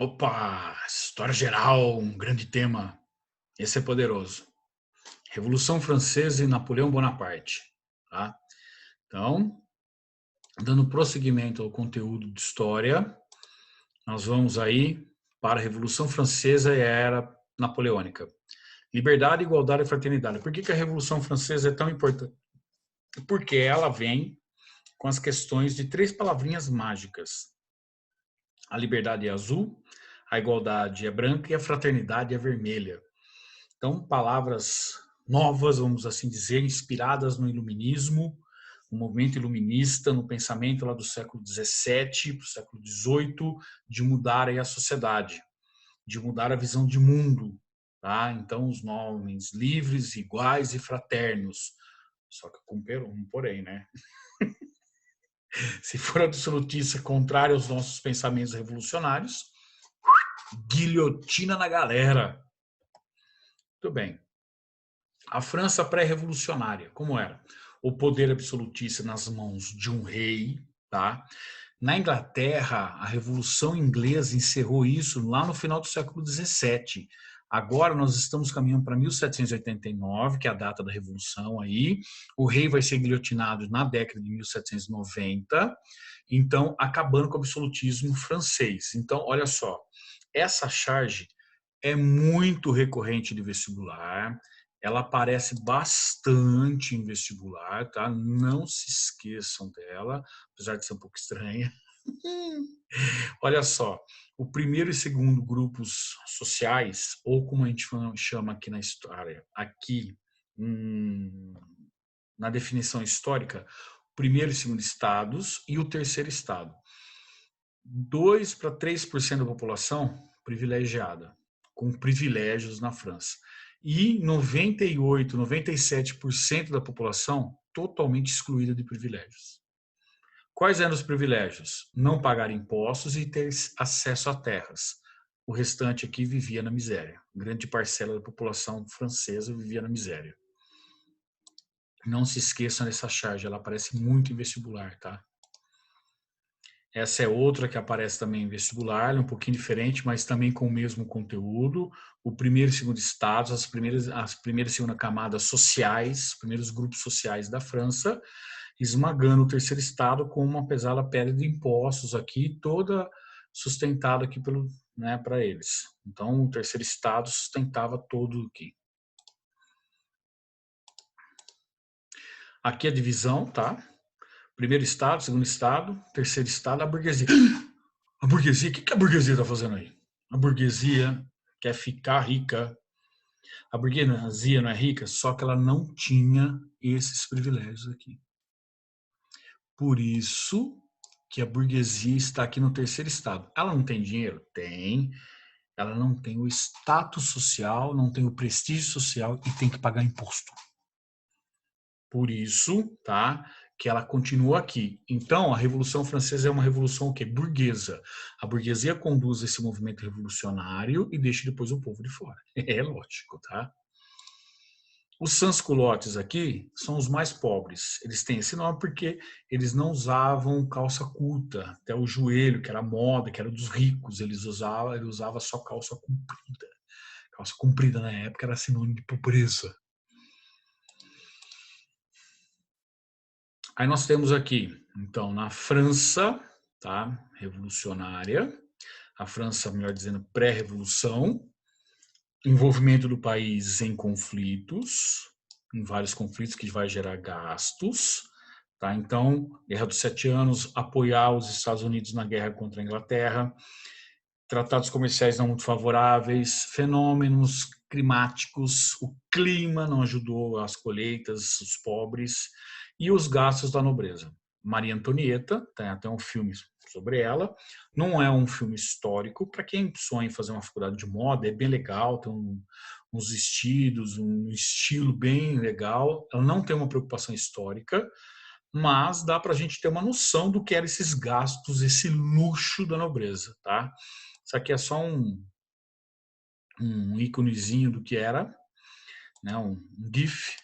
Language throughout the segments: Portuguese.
Opa! História geral, um grande tema. Esse é poderoso. Revolução Francesa e Napoleão Bonaparte. Tá? Então, dando prosseguimento ao conteúdo de história, nós vamos aí para a Revolução Francesa e a Era Napoleônica. Liberdade, igualdade e fraternidade. Por que a Revolução Francesa é tão importante? Porque ela vem com as questões de três palavrinhas mágicas. A liberdade é azul, a igualdade é branca e a fraternidade é vermelha. Então, palavras novas, vamos assim dizer, inspiradas no iluminismo, no movimento iluminista, no pensamento lá do século XVII para o século XVIII, de mudar aí a sociedade, de mudar a visão de mundo. Tá? Então, os homens livres, iguais e fraternos. Só que com um porém, né? Se for absolutista contrário aos nossos pensamentos revolucionários, guilhotina na galera. Muito bem. A França pré-revolucionária, como era? O poder absolutista nas mãos de um rei, tá? Na Inglaterra, a Revolução Inglesa encerrou isso lá no final do século XVII. Agora nós estamos caminhando para 1789, que é a data da Revolução aí. O rei vai ser guilhotinado na década de 1790, então acabando com o absolutismo francês. Então, olha só, essa charge é muito recorrente de vestibular, ela aparece bastante em vestibular, tá? Não se esqueçam dela, apesar de ser um pouco estranha. Olha só, o primeiro e segundo grupos sociais, ou como a gente chama aqui na história, aqui na definição histórica, o primeiro e segundo estados e o terceiro estado. 2 para 3% da população privilegiada, com privilégios na França. E 98, 97% da população totalmente excluída de privilégios. Quais eram os privilégios? Não pagar impostos e ter acesso a terras. O restante aqui vivia na miséria. Grande parcela da população francesa vivia na miséria. Não se esqueçam dessa charge, ela aparece muito em vestibular, tá? Essa é outra que aparece também em vestibular, um pouquinho diferente, mas também com o mesmo conteúdo. O primeiro e segundo estados, as primeiras e segunda camadas sociais, primeiros grupos sociais da França, esmagando o terceiro estado com uma pesada pedra de impostos aqui, toda sustentada aqui pelo, né, para eles. Então, o terceiro estado sustentava todo aqui. Aqui a divisão, tá? Primeiro estado, segundo estado, terceiro estado, a burguesia. A burguesia, o que a burguesia está fazendo aí? A burguesia quer ficar rica. A burguesia não é rica, só que ela não tinha esses privilégios aqui. Por isso que a burguesia está aqui no terceiro estado. Ela não tem dinheiro? Tem. Ela não tem o status social, não tem o prestígio social e tem que pagar imposto. Por isso, tá? Que ela continua aqui. Então, a Revolução Francesa é uma revolução o quê? Burguesa. A burguesia conduz esse movimento revolucionário e deixa depois o povo de fora. É lógico, tá? Os sans-culottes aqui são os mais pobres. Eles têm esse nome porque eles não usavam calça curta até o joelho, que era moda, que era dos ricos. Ele usava só calça comprida. Calça comprida na época era sinônimo de pobreza. Aí nós temos aqui, então, na França, tá? Revolucionária, a França, melhor dizendo, pré-revolução, envolvimento do país em conflitos, em vários conflitos que vai gerar gastos, tá? Então, Guerra dos 7 Anos, apoiar os Estados Unidos na guerra contra a Inglaterra, tratados comerciais não muito favoráveis, fenômenos climáticos, o clima não ajudou as colheitas, os pobres e os gastos da nobreza. Maria Antonieta, tem até um filme sobre ela, não é um filme histórico, para quem sonha em fazer uma faculdade de moda, é bem legal, tem uns vestidos, um estilo bem legal, ela não tem uma preocupação histórica, mas dá para a gente ter uma noção do que eram esses gastos, esse luxo da nobreza, tá? Isso aqui é só um íconezinho do que era, né? um GIF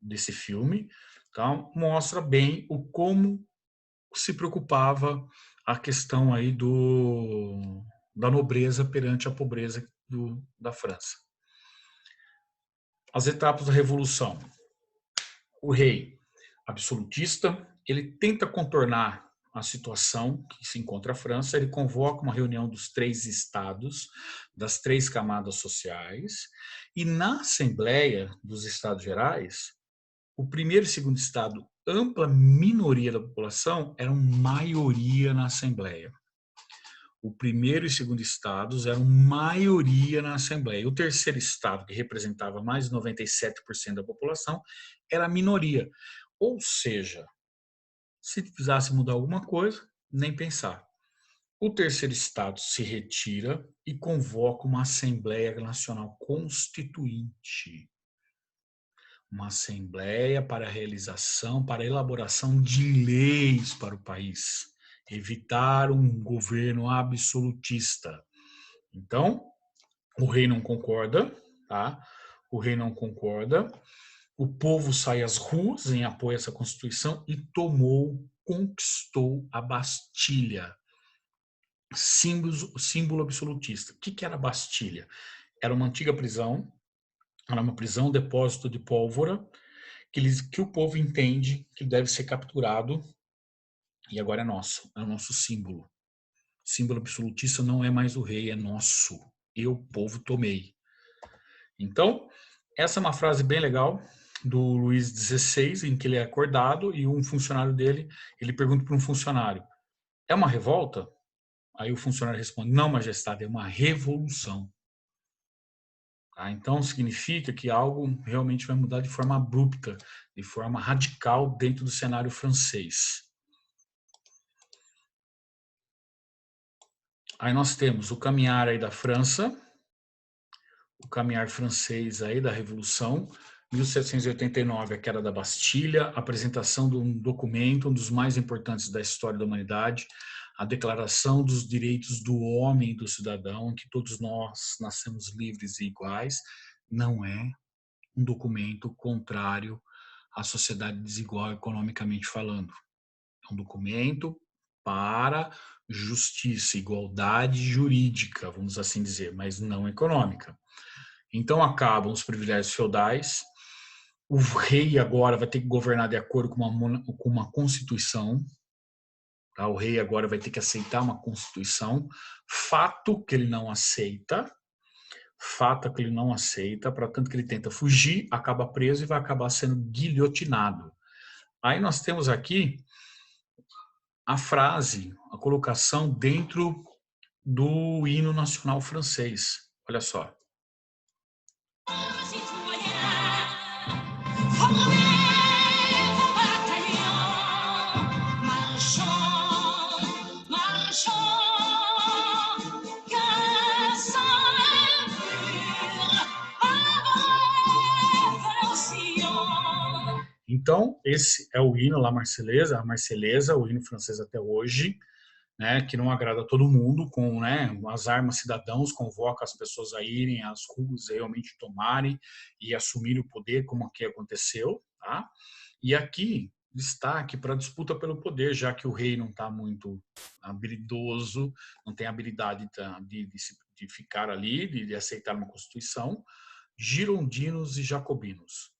desse filme. Então, mostra bem o como se preocupava a questão aí da nobreza perante a pobreza da França. As etapas da Revolução. O rei absolutista, ele tenta contornar a situação que se encontra a França, ele convoca uma reunião dos 3 estados, das 3 camadas sociais, e na Assembleia dos Estados Gerais, o primeiro e segundo estado, ampla minoria da população, eram maioria na Assembleia. O primeiro e segundo estados eram maioria na Assembleia. O terceiro estado, que representava mais de 97% da população, era minoria. Ou seja, se precisasse mudar alguma coisa, nem pensar. O terceiro estado se retira e convoca uma Assembleia Nacional Constituinte. Uma Assembleia para a realização, para a elaboração de leis para o país. Evitar um governo absolutista. Então, o rei não concorda, tá? O rei não concorda. O povo sai às ruas em apoio a essa Constituição e conquistou a Bastilha. Símbolo absolutista. O que era a Bastilha? Era uma antiga prisão, era uma prisão, depósito de pólvora, que o povo entende que deve ser capturado, e agora é nosso, é o nosso símbolo. O símbolo absolutista não é mais o rei, é nosso. Eu, povo, tomei. Então, essa é uma frase bem legal do Luís XVI, em que ele é acordado e um funcionário dele, ele pergunta para um funcionário, é uma revolta? Aí o funcionário responde, não, majestade, é uma revolução. Tá? Então, significa que algo realmente vai mudar de forma abrupta, de forma radical dentro do cenário francês. Aí nós temos o caminhar aí da França, o caminhar francês aí da Revolução, 1789, a queda da Bastilha, a apresentação de um documento, um dos mais importantes da história da humanidade, a Declaração dos Direitos do Homem e do Cidadão, em que todos nós nascemos livres e iguais, não é um documento contrário à sociedade desigual economicamente falando. É um documento para justiça, igualdade jurídica, vamos assim dizer, mas não econômica. Então acabam os privilégios feudais, o rei agora vai ter que governar de acordo com uma constituição, tá? O rei agora vai ter que aceitar uma constituição, fato que ele não aceita, para tanto que ele tenta fugir, acaba preso e vai acabar sendo guilhotinado. Aí nós temos aqui a frase, a colocação dentro do hino nacional francês. Olha só. Então, esse é o hino La Marseillaise, a Marselhesa, o hino francês até hoje, né, que não agrada a todo mundo, com, né, as armas cidadãos, convoca as pessoas a irem às ruas, realmente tomarem e assumirem o poder, como aqui aconteceu. Tá? E aqui, destaque para a disputa pelo poder, já que o rei não está muito habilidoso, não tem habilidade de ficar ali, de aceitar uma constituição, girondinos e jacobinos.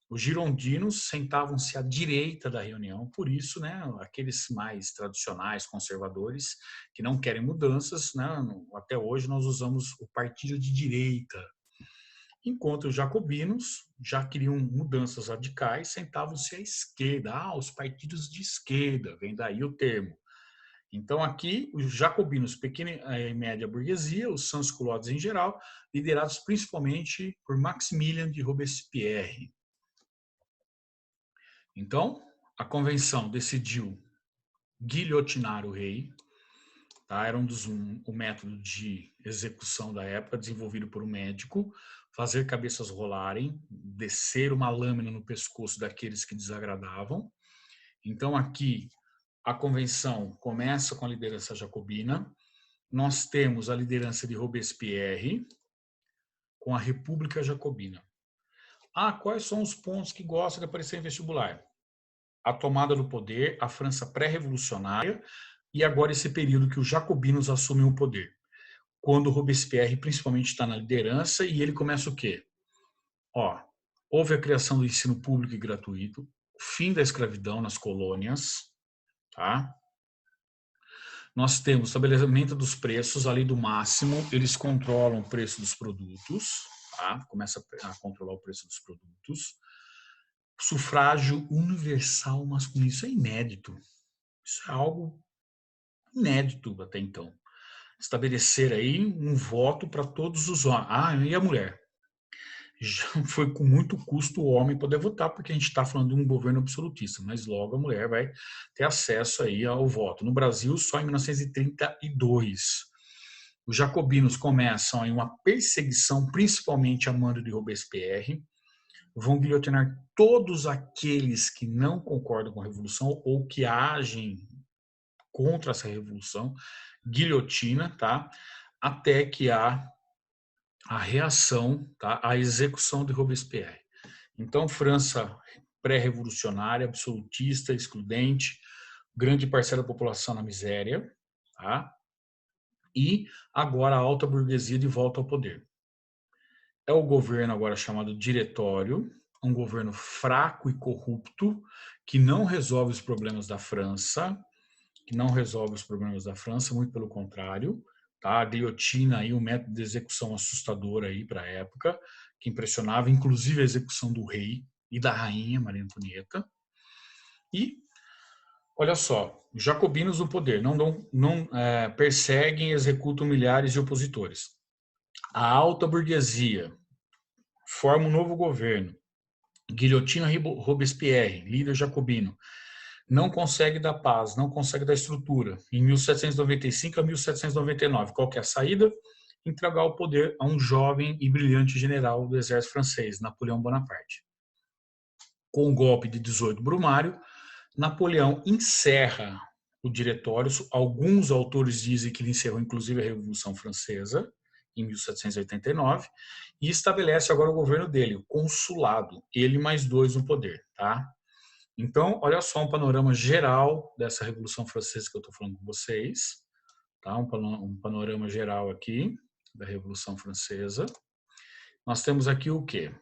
Os girondinos sentavam-se à direita da reunião, por isso, né, aqueles mais tradicionais, conservadores, que não querem mudanças, né, até hoje nós usamos o partido de direita. Enquanto os jacobinos já queriam mudanças radicais, sentavam-se à esquerda. Os partidos de esquerda, vem daí o termo. Então aqui, os jacobinos, pequena e média burguesia, os sans-culottes em geral, liderados principalmente por Maximilien de Robespierre. Então, a convenção decidiu guilhotinar o rei, tá? Era o método de execução da época, desenvolvido por um médico, fazer cabeças rolarem, descer uma lâmina no pescoço daqueles que desagradavam. Então, aqui, a convenção começa com a liderança jacobina, nós temos a liderança de Robespierre com a República Jacobina. Quais são os pontos que gostam de aparecer em vestibular? A tomada do poder, a França pré-revolucionária e agora esse período que os jacobinos assumem o poder. quando Robespierre principalmente está na liderança e ele começa o quê? Ó, houve a criação do ensino público e gratuito, o fim da escravidão nas colônias, tá? Nós temos o estabelecimento dos preços, a lei do máximo, eles controlam o preço dos produtos, tá? Começa a controlar o preço dos produtos. Sufrágio universal masculino, isso é inédito. Isso é algo inédito até então. Estabelecer aí um voto para todos os homens. Ah, e a mulher? Já foi com muito custo o homem poder votar, porque a gente está falando de um governo absolutista, mas logo a mulher vai ter acesso aí ao voto. No Brasil, só em 1932. Os jacobinos começam em uma perseguição, principalmente a mando de Robespierre, vão guilhotinar todos aqueles que não concordam com a Revolução ou que agem contra essa Revolução, guilhotina, tá? Até que há a reação, tá? A execução de Robespierre. Então, França pré-revolucionária, absolutista, excludente, grande parcela da população na miséria, tá? E agora a alta burguesia de volta ao poder. É o governo agora chamado diretório, um governo fraco e corrupto, que não resolve os problemas da França, muito pelo contrário, tá? A guilhotina aí, um método de execução assustador aí para a época, que impressionava, inclusive a execução do rei e da rainha Maria Antonieta. E olha só, jacobinos no poder, não perseguem e executam milhares de opositores. A alta burguesia forma um novo governo, guilhotina Robespierre, líder jacobino, não consegue dar paz, não consegue dar estrutura. Em 1795 a 1799, qual que é a saída? Entregar o poder a um jovem e brilhante general do exército francês, Napoleão Bonaparte. Com o golpe de 18 Brumário, Napoleão encerra o diretório. Alguns autores dizem que ele encerrou inclusive a Revolução Francesa, em 1789, e estabelece agora o governo dele, o consulado, ele mais dois no poder, tá? Então, olha só um panorama geral dessa Revolução Francesa que eu estou falando com vocês, tá? Um panorama geral aqui da Revolução Francesa. Nós temos aqui o quê?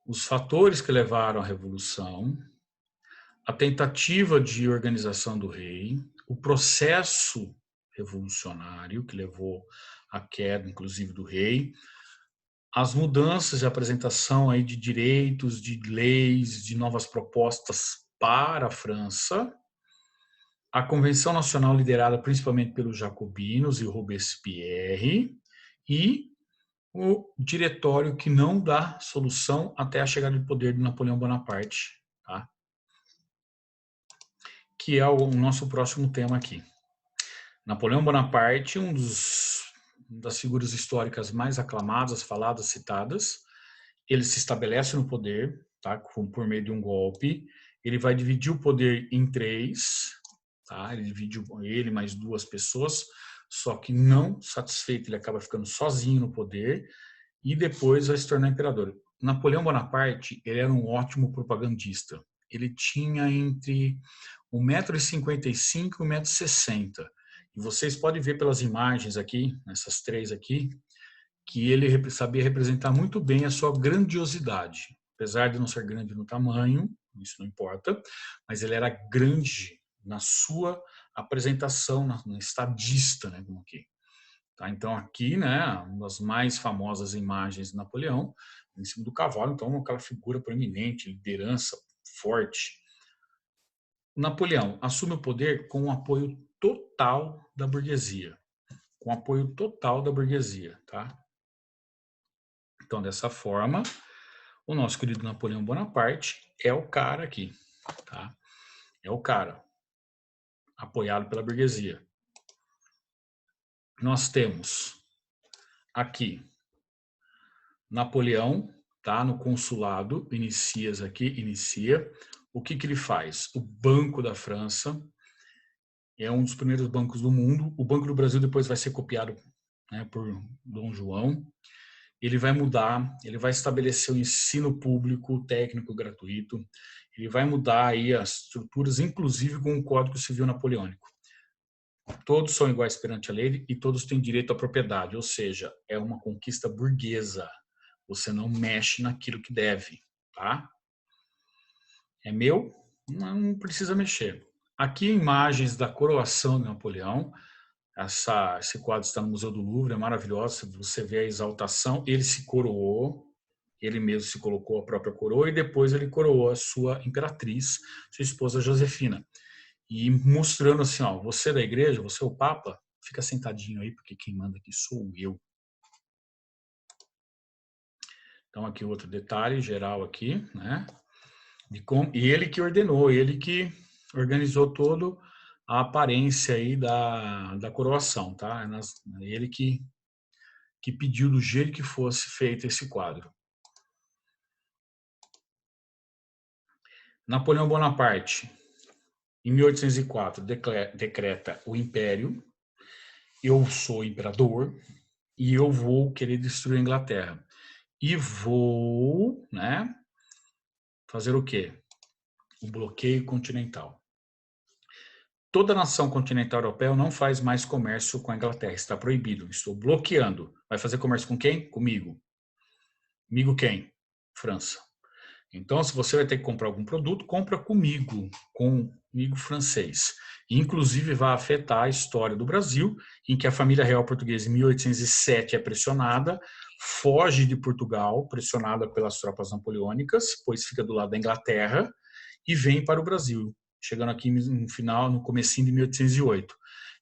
Os fatores que levaram à Revolução, a tentativa de organização do rei, o processo revolucionário que levou à queda, inclusive, do rei, as mudanças de apresentação aí de direitos, de leis, de novas propostas para a França, a Convenção Nacional liderada principalmente pelos jacobinos e Robespierre, e o diretório que não dá solução até a chegada de poder de Napoleão Bonaparte, tá? Que é o nosso próximo tema aqui. Napoleão Bonaparte, das figuras históricas mais aclamadas, faladas, citadas, ele se estabelece no poder, tá? Por meio de um golpe. Ele vai dividir o poder em três, tá? Ele divide ele mais duas pessoas, só que não satisfeito, ele acaba ficando sozinho no poder e depois vai se tornar imperador. Napoleão Bonaparte, ele era um ótimo propagandista. Ele tinha entre 1,55 m e 1,60 m. E vocês podem ver pelas imagens aqui, nessas três aqui, que ele sabia representar muito bem a sua grandiosidade. Apesar de não ser grande no tamanho, isso não importa, mas ele era grande na sua apresentação, na estadista, né, como aqui. Tá, então aqui, né, uma das mais famosas imagens de Napoleão, em cima do cavalo, então aquela figura proeminente, liderança forte. Napoleão assume o poder com o apoio total da burguesia. Com o apoio total da burguesia, tá? Então, dessa forma, o nosso querido Napoleão Bonaparte é o cara aqui, tá? É o cara, apoiado pela burguesia. Nós temos aqui Napoleão, tá? No consulado, inicia. O que ele faz? O Banco da França é um dos primeiros bancos do mundo. O Banco do Brasil depois vai ser copiado, né, por Dom João. Ele vai mudar, ele vai estabelecer o ensino público, técnico, gratuito. Ele vai mudar aí as estruturas, inclusive com o Código Civil Napoleônico. Todos são iguais perante a lei e todos têm direito à propriedade, ou seja, é uma conquista burguesa. Você não mexe naquilo que deve, tá? É meu, não precisa mexer. Aqui imagens da coroação de Napoleão. Esse quadro está no Museu do Louvre, é maravilhoso. Você vê a exaltação. Ele se coroou, ele mesmo se colocou a própria coroa e depois ele coroou a sua imperatriz, sua esposa Josefina. E mostrando assim, ó, você da igreja, você é o Papa, fica sentadinho aí, porque quem manda aqui sou eu. Então aqui outro detalhe geral aqui, né? E ele que ordenou, ele que organizou todo a aparência aí da coroação, tá? Ele que pediu do jeito que fosse feito esse quadro. Napoleão Bonaparte, em 1804, decreta o império, eu sou imperador e eu vou querer destruir a Inglaterra. E vou, né, fazer o quê? O bloqueio continental. Toda nação continental europeia não faz mais comércio com a Inglaterra, está proibido, estou bloqueando. Vai fazer comércio com quem? Comigo. Comigo quem? França. Então, se você vai ter que comprar algum produto, compra comigo francês. Inclusive, vai afetar a história do Brasil, em que a família real portuguesa, em 1807, é pressionada, foge de Portugal, pressionada pelas tropas napoleônicas, pois fica do lado da Inglaterra, e vem para o Brasil, chegando aqui no comecinho de 1808.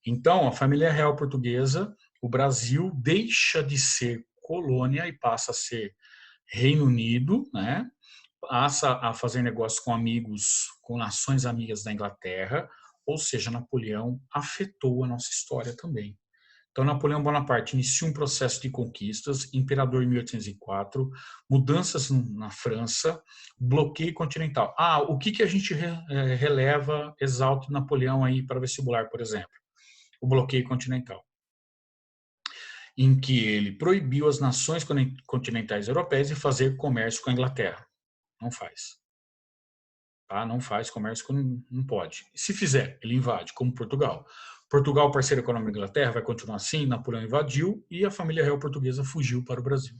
Então, a família real portuguesa, o Brasil deixa de ser colônia e passa a ser Reino Unido, né? Passa a fazer negócios com amigos, com nações amigas da Inglaterra, ou seja, Napoleão afetou a nossa história também. Então, Napoleão Bonaparte inicia um processo de conquistas, imperador em 1804, mudanças na França, bloqueio continental. O que a gente releva, exalta Napoleão aí para vestibular, por exemplo? O bloqueio continental, em que ele proibiu as nações continentais europeias de fazer comércio com a Inglaterra. Não faz. Tá? Não faz comércio, não pode. Se fizer, ele invade, como Portugal. Portugal, parceiro econômico da Inglaterra, vai continuar assim, Napoleão invadiu e a família real portuguesa fugiu para o Brasil.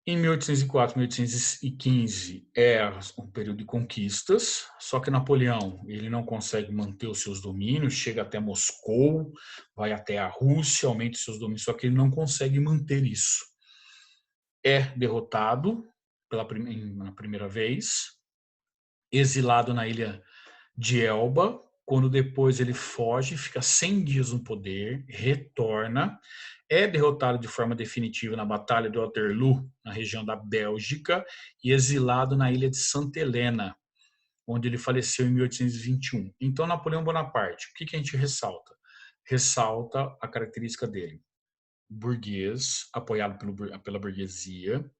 Em 1804, 1815 é um período de conquistas, só que Napoleão ele não consegue manter os seus domínios, chega até Moscou, vai até a Rússia, aumenta os seus domínios, só que ele não consegue manter isso. É derrotado na primeira vez, exilado na ilha de Elba, quando depois ele foge, fica 100 dias no poder, retorna, é derrotado de forma definitiva na Batalha de Waterloo, na região da Bélgica, e exilado na ilha de Santa Helena, onde ele faleceu em 1821. Então, Napoleão Bonaparte, o que a gente ressalta? Ressalta a característica dele. Burguês, apoiado pela burguesia,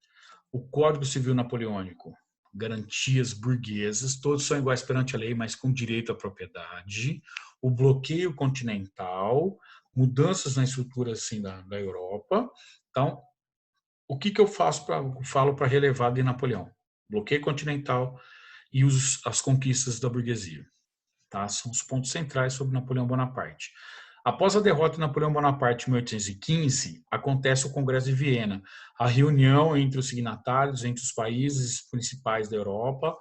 o Código Civil Napoleônico, garantias burguesas, todos são iguais perante a lei, mas com direito à propriedade, o bloqueio continental, mudanças na estrutura assim da Europa. Então, o que eu falo para relevar de Napoleão? Bloqueio continental e as conquistas da burguesia. Tá? São os pontos centrais sobre Napoleão Bonaparte. Após a derrota de Napoleão Bonaparte em 1815, acontece o Congresso de Viena, a reunião entre os signatários, entre os países principais da Europa,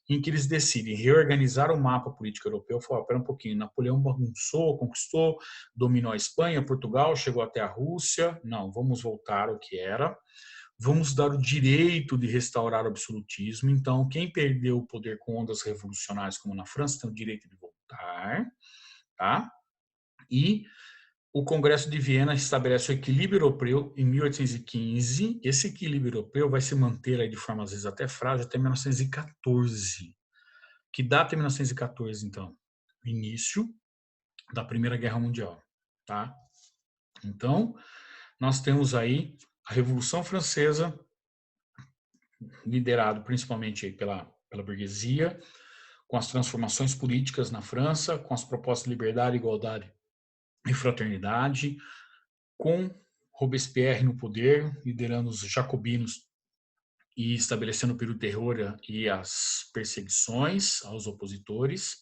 em que eles decidem reorganizar o mapa político europeu. Falaram, espera um pouquinho, Napoleão bagunçou, conquistou, dominou a Espanha, Portugal, chegou até a Rússia. Não, vamos voltar ao que era. Vamos dar o direito de restaurar o absolutismo. Então, quem perdeu o poder com ondas revolucionárias, como na França, tem o direito de voltar, tá? E o Congresso de Viena estabelece o equilíbrio europeu em 1815. Esse equilíbrio europeu vai se manter aí de forma, às vezes, até frágil, até 1914. Que data é 1914, então? Início da Primeira Guerra Mundial, tá? Então, nós temos aí a Revolução Francesa, liderado principalmente pela burguesia, com as transformações políticas na França, com as propostas de liberdade, igualdade e fraternidade, com Robespierre no poder, liderando os jacobinos e estabelecendo o período de terror e as perseguições aos opositores.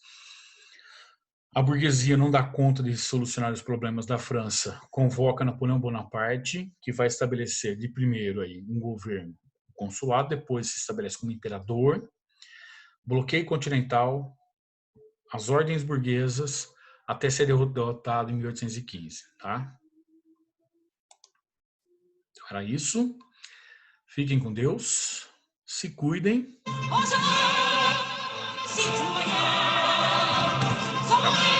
A burguesia não dá conta de solucionar os problemas da França, convoca Napoleão Bonaparte, que vai estabelecer de primeiro aí um governo consulado, depois se estabelece como imperador, bloqueio continental, as ordens burguesas, até ser derrotado em 1815, tá? Então era isso. Fiquem com Deus, se cuidem. Tchau.